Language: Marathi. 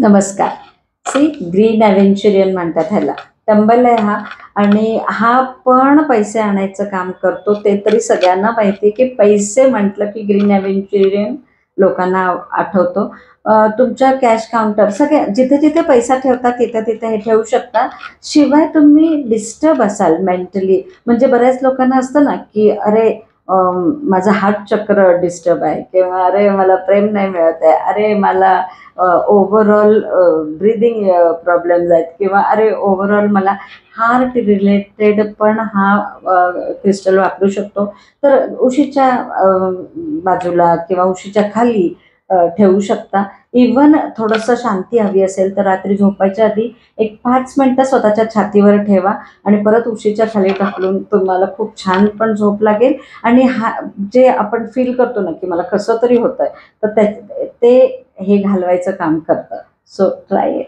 नमस्कार. सी ग्रीन अव्हेंचुरियन म्हणतात ह्याला. टंबल आहे हा. आणि हा पण पैसे आणायचं काम करतो. ते तरी सगळ्यांना माहिती आहे की पैसे म्हटलं की ग्रीन अव्हेंचुरियन लोकांना आठवतो. तुमच्या कॅश काउंटर सगळे जिथे जिथे पैसा ठेवता तिथे तिथे हे ठेवू शकता. शिवाय तुम्ही डिस्टर्ब असाल मेंटली, म्हणजे बऱ्याच लोकांना असतं ना की अरे, माझं हार्ट चक्र डिस्टर्ब आहे, किंवा अरे मला प्रेम नाही मिळत आहे, अरे मला ओव्हरऑल ब्रीदिंग प्रॉब्लेम्स आहेत, किंवा अरे ओव्हरऑल मला हार्ट रिलेटेड पण हा क्रिस्टल वापरू शकतो. तर उशीच्या बाजूला किंवा उशीच्या खाली ठेवू शकता. इवन थोडंसं शांती हवी असेल तर रात्री झोपायच्या आधी एक 5 मिनिटं स्वतःच्या छातीवर ठेवा आणि परत उशीच्या खाली टाकून तुम्हाला खूप छान पण झोप लागेल. आणि हा जे आपण फील करतो ना की मला कसं तरी होतंय, तर ते हे घालवायचं काम करतं. So try it.